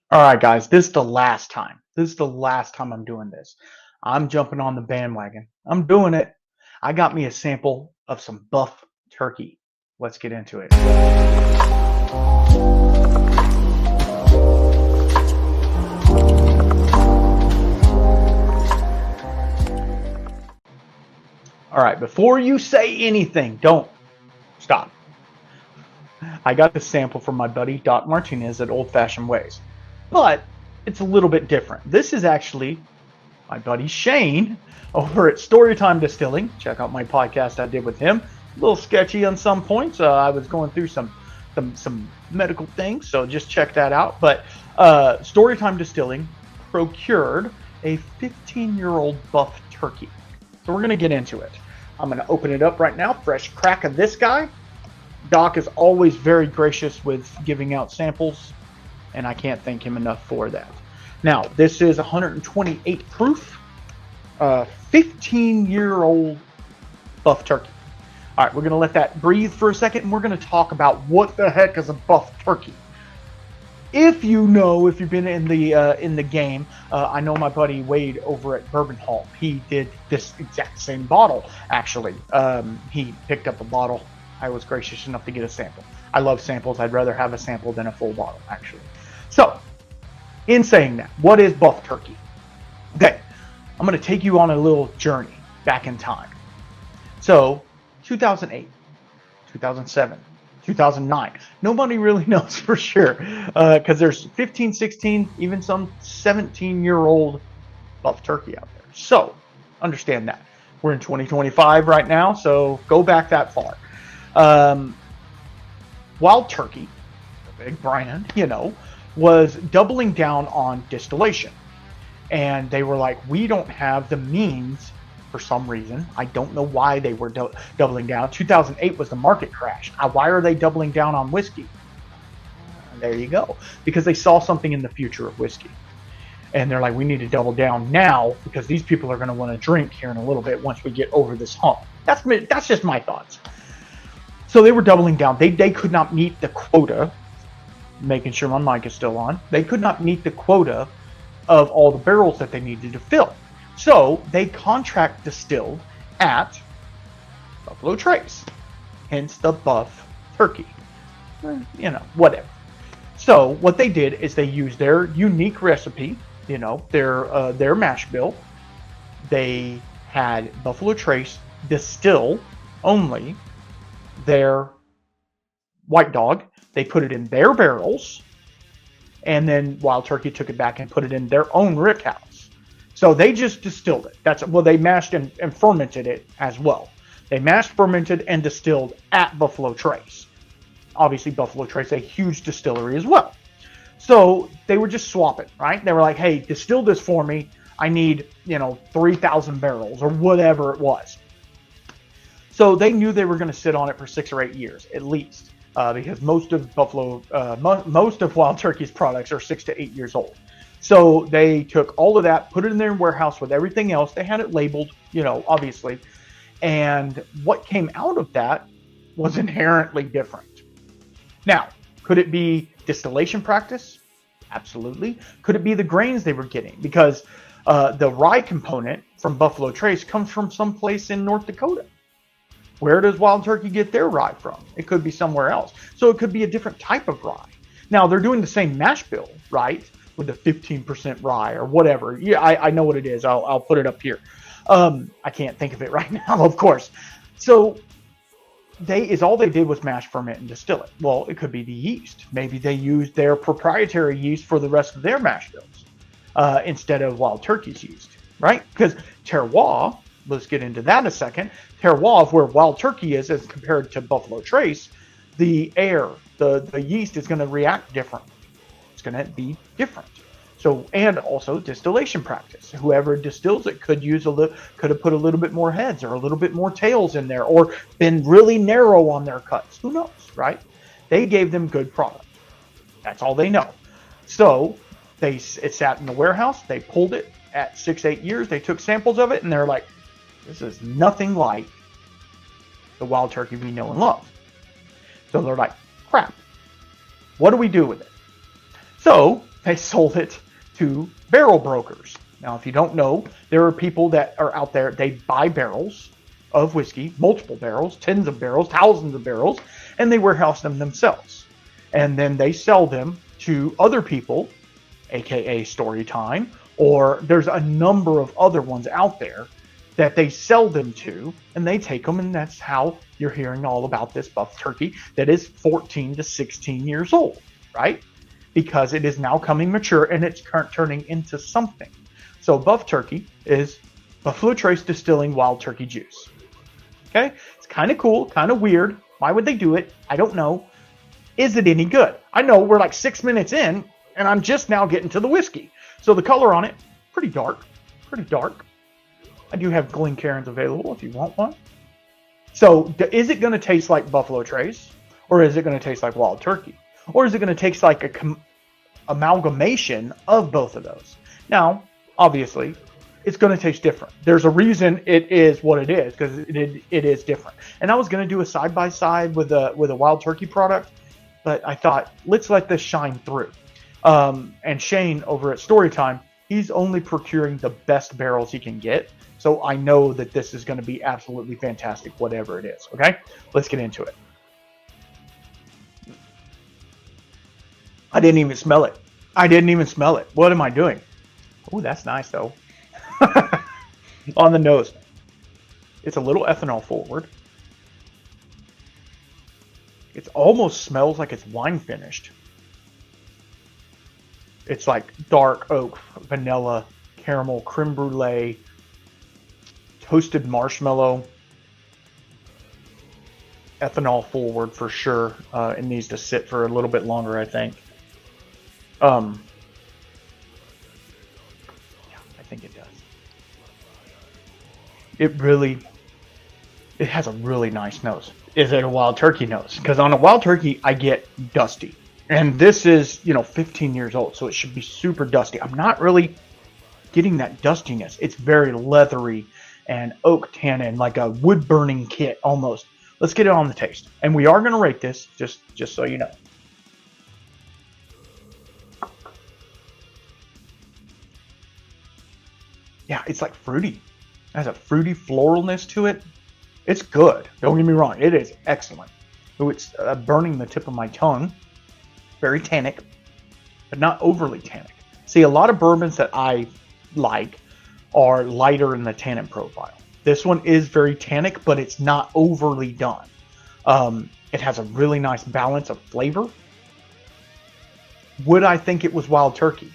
All right, guys, this is the last time. This is the last time I'm doing this. I'm jumping on the bandwagon. I'm doing it. I got me a sample of some buff turkey. Let's get into it. All right, before you say anything, don't stop. I got this sample from my buddy Doc Martinez at Old Fashioned Ways, but it's a little bit different. This is actually my buddy Shane over at Storytime Distilling. Check out my podcast I did with him. A little sketchy on some points. I was going through some medical things, so just check that out. But Storytime Distilling procured a 15-year-old buff turkey. So we're going to get into it. I'm going to open it up right now. Fresh crack of this guy. Doc is always very gracious with giving out samples, and I can't thank him enough for that. Now, this is 128 proof, 15-year-old buff turkey. All right, we're going to let that breathe for a second, and we're going to talk about what the heck is a buff turkey. If you've been in the game, I know my buddy Wade over at Bourbon Hall. He did this exact same bottle, actually. He picked up a bottle. I was gracious enough to get a sample. I love samples. I'd rather have a sample than a full bottle, actually. So, in saying that, what is buff turkey? Okay, I'm going to take you on a little journey back in time. So, 2008, 2007, 2009. Nobody really knows for sure because there's 15, 16, even some 17-year-old buff turkey out there. So, understand that. We're in 2025 right now, so go back that far. Wild Turkey, the big brand, was doubling down on distillation. And they were like, we don't have the means for some reason. I don't know why they were doubling down. 2008 was the market crash. Why are they doubling down on whiskey? There you go. Because they saw something in the future of whiskey. And they're like, we need to double down now because these people are going to want to drink here in a little bit once we get over this hump. That's just my thoughts. So they were doubling down. They could not meet the quota, making sure my mic is still on. They could not meet the quota of all the barrels that they needed to fill. So they contract distilled at Buffalo Trace, hence the buff turkey. Whatever. So what they did is they used their unique recipe, their mash bill. They had Buffalo Trace distill only their white dog. They put it in their barrels, and then Wild Turkey took it back and put it in their own rickhouse. So they just distilled it. They mashed and fermented it as well. They mashed, fermented, and distilled at Buffalo Trace. Obviously, Buffalo Trace, a huge distillery as well. So they were just swapping, right? They were like, hey, distill this for me. I need, 3,000 barrels or whatever it was. So they knew they were going to sit on it for 6 or 8 years at least, because most of Wild Turkey's products are 6 to 8 years old. So they took all of that, put it in their warehouse with everything else. They had it labeled, obviously. And what came out of that was inherently different. Now, could it be distillation practice? Absolutely. Could it be the grains they were getting? Because the rye component from Buffalo Trace comes from someplace in North Dakota. Where does Wild Turkey get their rye from? It could be somewhere else. So it could be a different type of rye. Now, they're doing the same mash bill, right? With the 15% rye or whatever. Yeah, I know what it is. I'll put it up here. I can't think of it right now, of course. So all they did was mash, ferment, and distill it. Well, it could be the yeast. Maybe they used their proprietary yeast for the rest of their mash bills instead of Wild Turkey's yeast, right? Because terroir, let's get into that in a second. Terroir of where Wild Turkey is as compared to Buffalo Trace, the air, the yeast is going to react differently. It's going to be different. So, and also distillation practice. Whoever distills it could have put a little bit more heads or a little bit more tails in there, or been really narrow on their cuts. Who knows, right? They gave them good product. That's all they know. So it sat in the warehouse. They pulled it at 6, 8 years. They took samples of it, and they're like, this is nothing like the Wild Turkey we know and love. So they're like, crap, what do we do with it? So they sold it to barrel brokers. Now, if you don't know, there are people that are out there, they buy barrels of whiskey, multiple barrels, tens of barrels, thousands of barrels, and they warehouse them themselves. And then they sell them to other people, aka Storytime, or there's a number of other ones out there that they sell them to, and they take them, and that's how you're hearing all about this Buffturkey that is 14 to 16 years old, right? Because it is now coming mature and it's turning into something. So Buffturkey is Buffalo Trace Distilling Wild Turkey Juice. Okay, it's kind of cool, kind of weird. Why would they do it? I don't know. Is it any good? I know we're like 6 minutes in, and I'm just now getting to the whiskey. So the color on it, pretty dark, pretty dark. I do have Glencairns available if you want one. So is it going to taste like Buffalo Trace, or is it going to taste like Wild Turkey, or is it going to taste like a amalgamation of both of those? Now, obviously, it's going to taste different. There's a reason it is what it is, because it is different. And I was going to do a side-by-side with a Wild Turkey product, but I thought, let's let this shine through. And Shane over at Storytime, he's only procuring the best barrels he can get. So I know that this is going to be absolutely fantastic, whatever it is. Okay, let's get into it. I didn't even smell it. I didn't even smell it. What am I doing? Oh, that's nice though. On the nose, it's a little ethanol forward. It almost smells like it's wine finished. It's like dark oak, vanilla, caramel, creme brulee, toasted marshmallow. Ethanol forward for sure. It needs to sit for a little bit longer, I think. Yeah, I think it does. It has a really nice nose. Is it a Wild Turkey nose? Because on a Wild Turkey, I get dusty. And this is, 15 years old, so it should be super dusty. I'm not really getting that dustiness. It's very leathery and oak tannin, like a wood burning kit almost. Let's get it on the taste. And we are going to rate this, just so you know. Yeah, it's like fruity. It has a fruity floralness to it. It's good. Don't get me wrong. It is excellent. So it's burning the tip of my tongue. Very tannic, but not overly tannic. See, a lot of bourbons that I like are lighter in the tannin profile. This one is very tannic, but it's not overly done. It has a really nice balance of flavor. Would I think it was Wild Turkey?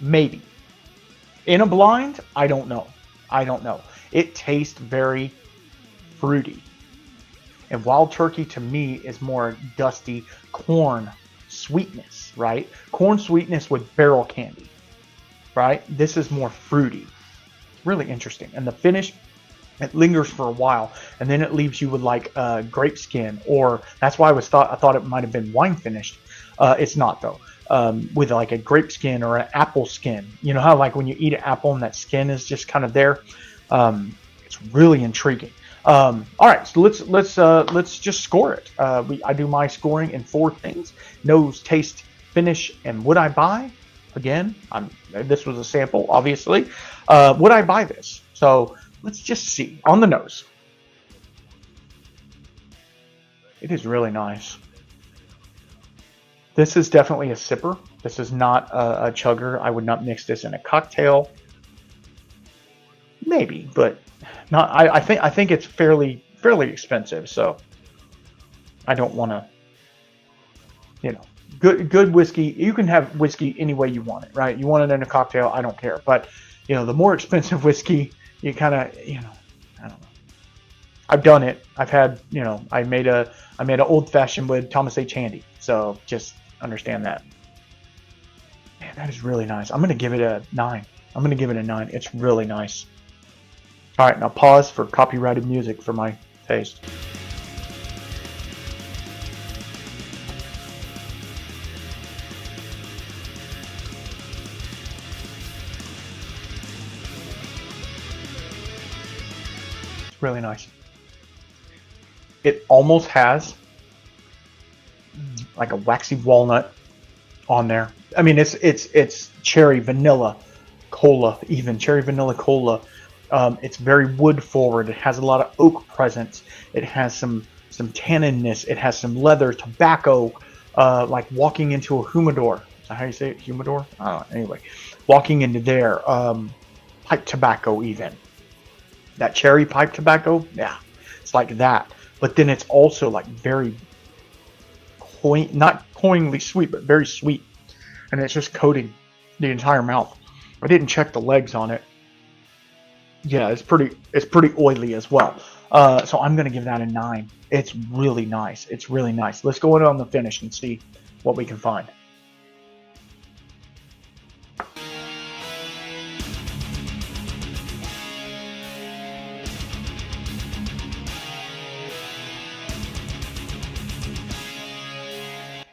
Maybe. In a blind, I don't know. It tastes very fruity. And Wild Turkey to me is more dusty corn sweetness, right? Corn sweetness with barrel candy, right? This is more fruity. Really interesting. And the finish, it lingers for a while, and then it leaves you with like grape skin, or that's why I thought it might have been wine finished. It's not though. With like a grape skin or an apple skin. You know how like when you eat an apple and that skin is just kind of there. It's really intriguing. All right, so let's just score it. I do my scoring in 4 things: nose, taste, finish, and would I buy? Again, this was a sample, obviously. Would I buy this? So let's just see on the nose. It is really nice. This is definitely a sipper. This is not a chugger. I would not mix this in a cocktail. Maybe, but not. I think it's fairly expensive, so I don't want to. Good whiskey. You can have whiskey any way you want it, right? You want it in a cocktail, I don't care. But the more expensive whiskey, you kind of, I don't know. I've done it. I've had, I made an old fashioned with Thomas H. Handy. So just understand that. Man, that is really nice. I'm going to give it a 9. It's really nice. All right, now pause for copyrighted music for my taste. It's really nice. It almost has like a waxy walnut on there. I mean, it's cherry vanilla cola, even cherry vanilla cola. It's very wood forward. It has a lot of oak presence. It has some tanninness. It has some leather, tobacco, like walking into a humidor. Is that how you say it? Humidor? I don't know. Anyway, walking into there. Pipe tobacco, even. That cherry pipe tobacco, yeah, it's like that. But then it's also like very, not cloyingly sweet, but very sweet. And it's just coating the entire mouth. I didn't check the legs on it. Yeah, it's pretty oily as well. So I'm gonna give that a 9. It's really nice. It's really nice. Let's go in on the finish and see what we can find.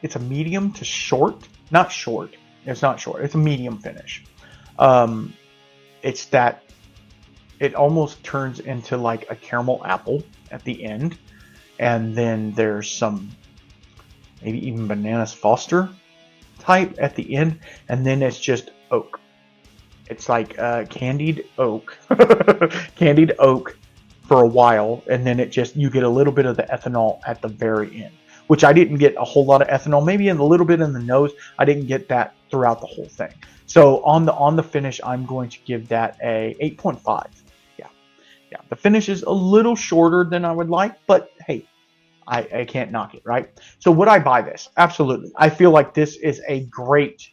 It's a medium to short, not short. It's not short. It's a medium finish. It's that it almost turns into like a caramel apple at the end, and then there's some maybe even bananas Foster type at the end, and then it's just oak. It's like candied oak, candied oak for a while, and then you get a little bit of the ethanol at the very end, which I didn't get a whole lot of ethanol. Maybe a little bit in the nose. I didn't get that throughout the whole thing. So on the finish, I'm going to give that a 8.5. Yeah. The finish is a little shorter than I would like, but hey, I can't knock it, right? So would I buy this? Absolutely. I feel like this is a great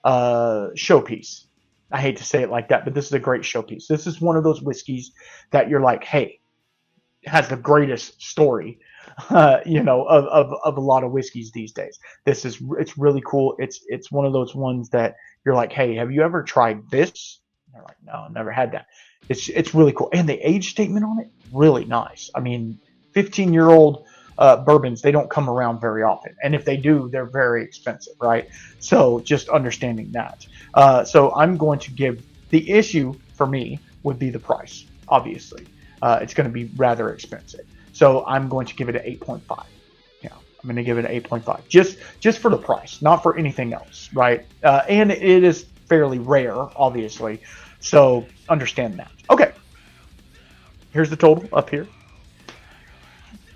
showpiece. I hate to say it like that, but this is a great showpiece. This is one of those whiskeys that you're like, hey, it has the greatest story, of a lot of whiskeys these days. It's really cool. It's one of those ones that you're like, hey, have you ever tried this? And they're like, no, I've never had that. It's really cool, and the age statement on it, really nice. I mean, 15-year-old bourbons, they don't come around very often, and if they do, they're very expensive, right? So just understanding that. So I'm going to give, the issue for me would be the price. Obviously, it's going to be rather expensive. So I'm going to give it an 8.5. Yeah, I'm going to give it an 8.5 just for the price, not for anything else, right? And it is fairly rare, obviously. So understand that. Okay, here's the total up here.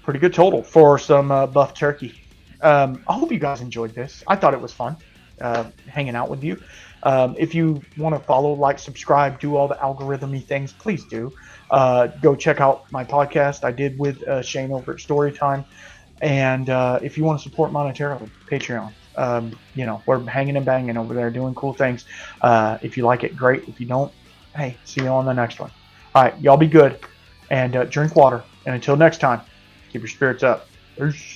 Pretty good total for some Buffturkey. I hope you guys enjoyed this. I thought it was fun hanging out with you. If you want to follow, like, subscribe, do all the algorithmy things, please do. Go check out my podcast I did with Shane over at Storytime. And if you want to support monetarily, Patreon. We're hanging and banging over there doing cool things. If you like it, great. If you don't, hey, see you on the next one. All right, y'all be good and drink water. And until next time, keep your spirits up. Peace.